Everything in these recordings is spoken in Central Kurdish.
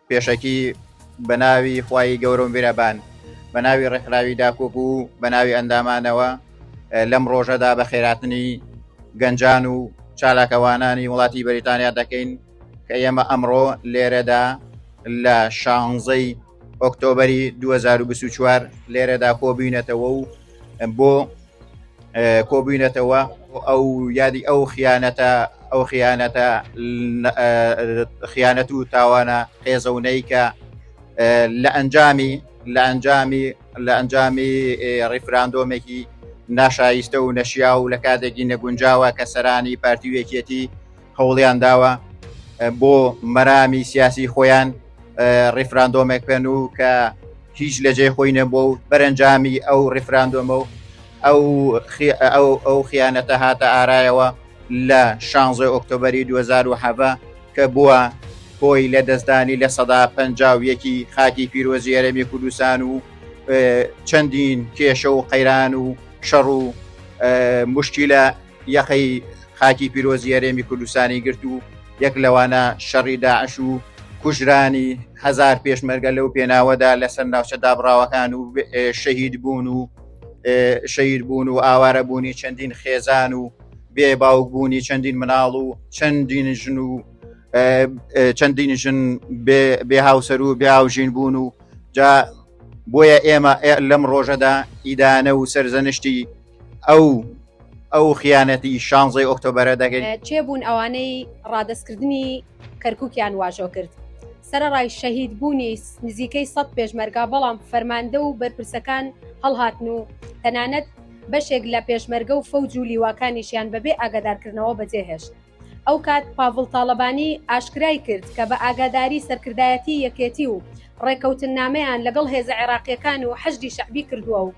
پێشەکی بە ناوی خوای گەورە و میرەبان بە ناوی ڕێکخراوی داکۆبوو بە ناوی ئەندامانەوە لەم ڕۆژەدا بە خێراتنی گەنجان و چالاکەوانانی وڵاتی بەریتانیا دەکەین کە ئێمە ئەمڕۆ لێرەدا لە 16 ئۆکتۆبەری 2024 لێرەدا کۆبووینەتەوە و بۆ کۆبووینەتەوە ئەو یادی ئەو خیانەت و تاوانە خێزەونەی کە لە ئەنجامی ڕیفراندۆمێکی ناشایستە و نەشیا و لە کاتێکی نەگونجاوە کە سەرانی پارتی یەکێتی هەوڵیان داوە بۆ مەرامی سیاسی خۆیان ڕیفراندۆمێک بن و کە هیچ لەجێ خۆی نەبوو و بەرەنجامی ئەو ڕیفراندۆمە و ئەو خیانەتە هاتە ئارایەوە لە 16 ئۆکتۆبەری 2007 کە بووە هۆی لە دەستدانی لە 151 خاکی پیرۆزی هەرێمی کوردستان و چەندین کێشە و قەیران و شەڕ و مشکلە یەخەی خاکی پیرۆزی هەرێمی کوردستانی گرت و یەک لەوانە شەڕی داعش و کوژرانی هەزار پێشمەرگە لەو پێناوەدا لەسەر ناوچە دابڕاوەکان و شەهید بوون و ئاوارە بوونی چەندین خێزان و بێ باوک بوونی چەندین مناڵ و چەندین ژن بێ هاوسەر و بێ هاوژین بوون و جا بۆیە ئێمە لەم ڕۆژەدا ئیدانە و سەرزەنشتی ئەو خیانەتی 16 ئۆکتۆبەرە دەگەین. چێبوون ئەوانەی ڕادەستکردنی کەرکووکیان واژۆ کرد سەرڕای شەهید بوونی نزیکەی 100 پێشمەرگا بەڵام فەرماندە و بەرپرسەکان هەڵهاتن و تەنانەت بەشێک لە پێشمەرگە و فەوج و لیواکانیشیان بەبێ ئاگادارکردنەوە بەجێهێشت. ئەو کات پاڤڵ تاڵەبانی ئاشکرای کرد کە بە ئاگاداری سەرکردایەتی یەکێتی و ڕێکەوتن نامەیان لەگەڵ هێزە عێراقیەکان و حەشدی شەعبی کردووە و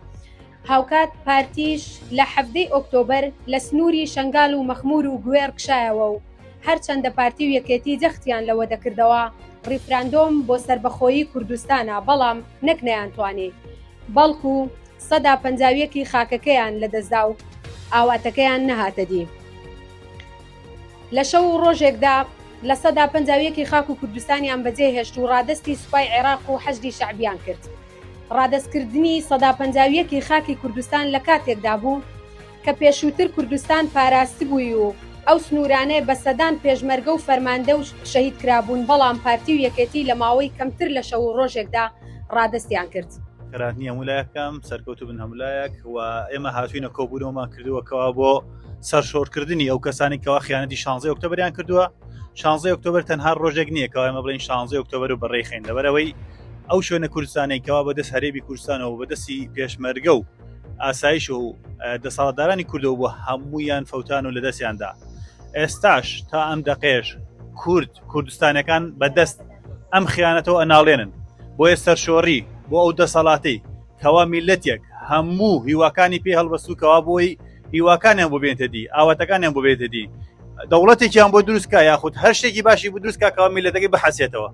هاوکات پارتیش لە 7 ئۆکتۆبەر لە سنووری شنگال و مەخمور و گوێر کشایەوە و هەرچەندە پارتی و یەکێتی جەختیان لەوە دەکردەوە ڕیفراندۆم بۆ سربەخۆیی کوردستانە بەڵام نەک نەیانتوانێ بەڵکو 150 خاکەکەیان لەدەستدا و ئاواتەکەیان نەهاتە دی. لە شەو ڕۆژێکدا لە 150 خاک و کوردستانیان بەجێهێشت و ڕادستی سوپای عێراق و حەشدی شەعبیان کرد. ڕادستکردنی 150 خاکی کوردستان لە کاتێکدا بوو کە پێشووتر کوردستان پاراستی بووی و ئەو سنوورانەیە بە سەدان پێشمەرگە و فەرماندە و شەهید کرابوون بەڵام پارتی و یەکێتی لە ماوەی کەمتر لە شەو ڕۆژێکدا ڕادستیان کرد. خێراتنی هەمولایەکەم سەرکەوتو بن هەمولایەک و ئێمە هاتوینە کۆبوونەوەمان کردووەکەوە بۆ سەرشۆڕکردنی ئەو کەسانی کەوا خیانەتی 16 ئۆکتۆبەریان کردووە. 16 ئۆکتۆبەر تەنها ڕۆژێک نییە کەوا ئێمە بڵین 16 ئۆکتۆبەر و بەڕێخین لەبەرەوەی ئەو شوێنە کوردستانی کەوا بەدەست هەرێمی کوردستانەوە بەدەستی پێشمەرگە و ئاسایش و دەسەڵاتدارانی کوردەوە بۆ هەموویان فەوتان و لەدەستیاندا. ئێستاش تا ئەم دەقێژ کوردستانەکان بەدەست ئەم خیانەتەوە ئەناڵێنن بۆیە سەرشۆڕی بۆ ئەو دەسەڵاتی کەوا میلەتێک هەموو هیواکانی پێ هەڵبەستوو کەوا بۆی هیواکانیان بۆ بێنتە دی ئاواتەکانیان بۆ بێتە دی دەوڵەتێکیان بۆ دروستکە یاخود هەر شتێکی باشی بۆ دروستکە کەوا میلەتەکەی بەحەسێتەوە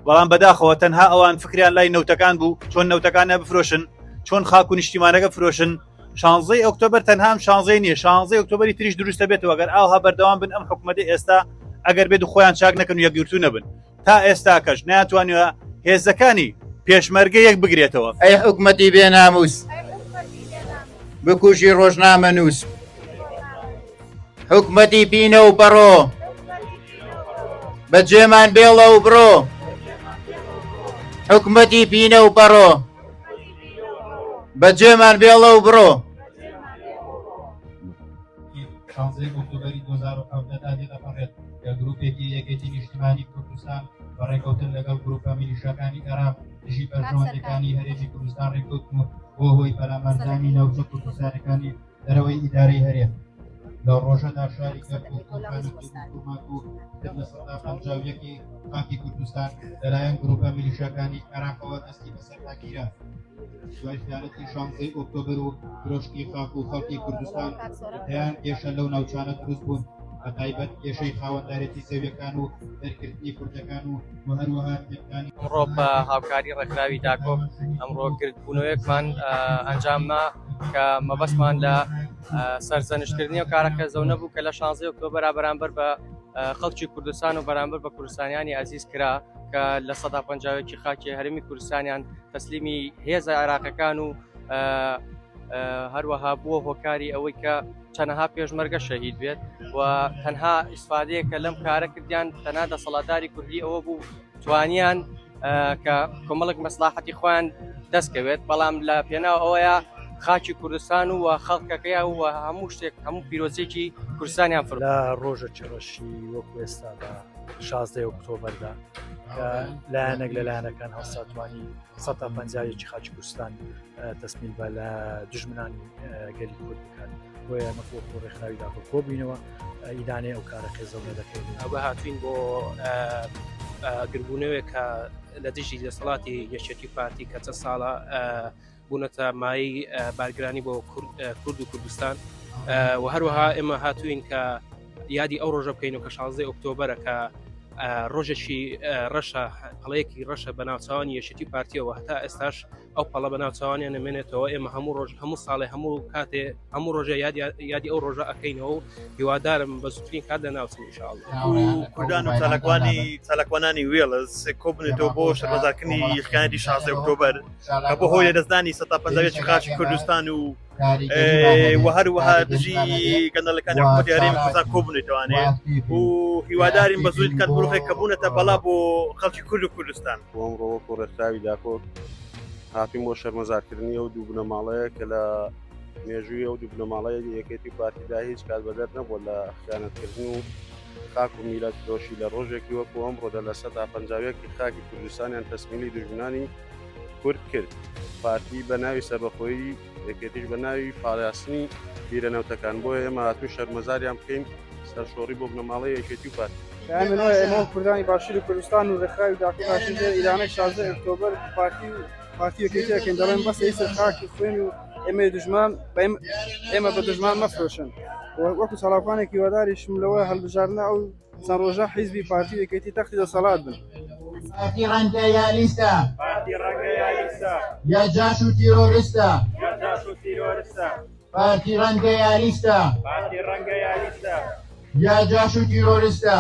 بەڵام بەداخەوە تەنها ئەوان فکریان لای نەوتەکان بوو چۆن نەوتەکانە بفرۆشن چۆن خاک و نیشتیمانەکە فرۆشن. 16 ئۆکتۆبەر تەنها 16 نییە 16 ئۆکتۆبەری تریش دروستە بێتەوە ئەگەر ئاوها بەردەوام بن ئەم حکومەتی ئێستا ئەگەر بێت و خۆیان چاک نەکەن و یەکگرتوو نەبن تا ئێستا کەش ناتوانیوە هێزەکانی پێشمەرگە یەک بگرێتەوە. ئەی حکومەتی بێ ناموس بکوژی ڕۆژنامە نووس حکومەتی بینە و بەڕۆ بەجێمان بێڵە و بڕۆ حکومەتی بینە و بەڕۆ بەجێمان بێڵە و بڕۆ. 16 ئۆکتۆبەری 2017 دێتەپەڕێت کە گروپێکی یەکێتی نیشتیمانی کوردستان بە ڕێکەوتن لەگەڵ گروپە میلیشەکانی عێراق دژی بەرژەوەندەکانی هەرێمی کوردستان ڕێکەوتن بۆ هۆی بەرامبەرزانی ناوچە کوردستانەکانی دەرەوەی ئیدارەی هەرێم. لە ڕۆژەدا شاری کەرکووک و لە 151 خاکی کوردستان لەلایەن گروپە میلیشەکانی عێراقەوە دەستی بەسەرتاگیرە. دوای خیانەتی 16 ئۆکتۆبەر و درۆشتی خاک و خەڵکی کوردستان دەیان کێشە لەو ناوچانە دروست بوون بە تایبەت کێشەی خاوەندارێتی سەویەکان و دەرکردنی کوردەکان و هەروەها تێکدانی. ئەمڕۆ بە هاوکاری ڕێکخراوی داکۆب ئەمڕۆ گرتبوونەوەیەکمان ئەنجامما کە مەبەستمان لە سەرزەنشتکردنی و کارەکە زەونە بوو کە لە 16 ئۆکتۆبەر بەرامبەر بە خەڵکی کوردستان و بەرامبەر بە کوردستانیانی عزیز کرا کە لە 150 خاکی هەرێمی کوردستانیان تەسلیمی هێزە عێراقیەکان و هەروەها بووە هۆکاری ئەوەی کە چەندەها پێشمەرگە شەهید بێت و تەنها ئیسفادەیە کە لەم کارە کردیان تەنها دەسەڵاتداری کوردی ئەوە بوو توانیان کە کۆمەڵک مەسلاحەتی خۆیان دەستکەوێت بەڵام لە پێناو ئەوەیە خاکی کوردستان و خەڵکەکەیە و هەموو شتێک هەموو پیرۆزێکی کوردستانیان فڕ لە ڕۆژە چێڕەشی وەکو ئێستا بە 16 ئۆکتۆبەردا کە لایەنێک لە لایەنەکان هەڵساتوانی 150 خاکی کوردستان تەسمیل بە لە دژمنانی گەلی کورد بکات بۆ ئێمە ڕێکخراویدا بۆ کۆبووینەوە ئیدانێ ئەو کارە خێزەڵێ دەکەین ئەوە هاتوین بۆ گربوونەوەی کە لە دژی دەسەڵاتی یەکێتی پارتی کە چە ساڵە بوونەتە مای بارگرانی بۆ کورد و کوردستان و هەروەها ئێمە هاتوین کە یادی ئەو ڕۆژە بکەین و کە 16 ئۆکتۆبەرە کە ڕۆژێکی ڕەشە هەڵەیەکی ڕەشە بە ناوچوانی یەکێتی پارتیەوە هەتا ئێستاش ئەو پەڵە بە ناوچوانیان نمێنێتەوە ئێمە هەموو ڕۆژ هەموو ساڵێ هەموو کاتێ هەموو ڕۆژە یادی ئەو ڕۆژە ئەەکەینەوە و هیوادارم بە زووترین کات دەناوچن ئینشاءالله کوردان و چالاکوانانی وێڵز کۆبنێتەوە بۆ شەرمەزارکردنی یەکەتی 16 ئۆکتۆبەر کە بۆ هۆی لەدەستدانی 150 خاکی کوردستان و هەروەها دژی گەندەڵەکانی حکومەتی هەرێمی کوردستان کۆبوونێتەوانێت و هیوادارین بە زووی کات بڕۆخێک کە بوونەتە بەڵا بۆ خەڵکی کورد و کوردستان بۆ ئەمڕۆ وەکو ڕێکخراوی داکۆ هاتوین بۆ شەرمەزارکردنی ئەو دوو بنەماڵەیە کە لە مێژووی ئەو دوو بنەماڵەیە یەکێتی پارتیدا هیچ کات بەدەر نەبووە لە خیانەتکردن و خاک و میلەت دۆشی لە ڕۆژێکی وەکو ئەمڕۆدا لە 150 خاکی کوردستانیان تەسمیلی دژمنانی کورد کرد پارتی بە ناوی سەربەخۆیی یەکێتیش بە ناوی پاڵیاستنی بیرەنەوتەکان بۆیە ئێمە هاتووی شەرمەزاریان بکەین سەرشۆڕی بۆ بنەماڵەی یەکێتی و پارتی ئێمە کوردانی باشووری کوردستان و ڕێکخراوی داکۆ ئیرانەی 16 ئۆکتۆبەر پارتی یەکێتیەکەن دەڵێن بەس ئێستا خاکی خوێن و ئێمە بە دژمان مەفرۆشن وەکو سەلاافانێکی هیواداریشم لەوە هەڵبژاردنە ئەو چەند ڕۆژە حیزبی پارتی یەکێتی تەختی دەسەڵات بن پارتی ڕەنگەیالیستە یا جاش و تیرۆریستە پارتی ڕەنگەیالیستە یا جاش و تیرۆریستە